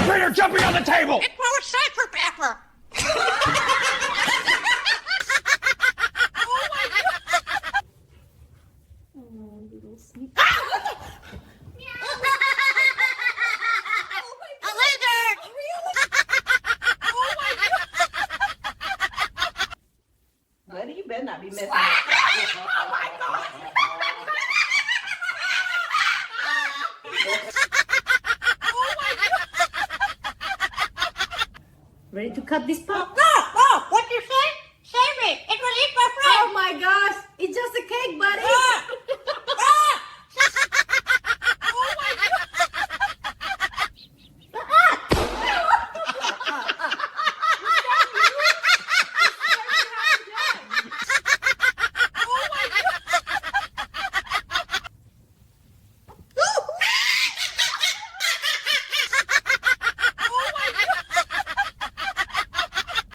Cleaner jumping on the table! It's more cypher pepper. A lizard! Buddy, you better not be messing with Ready to cut this part?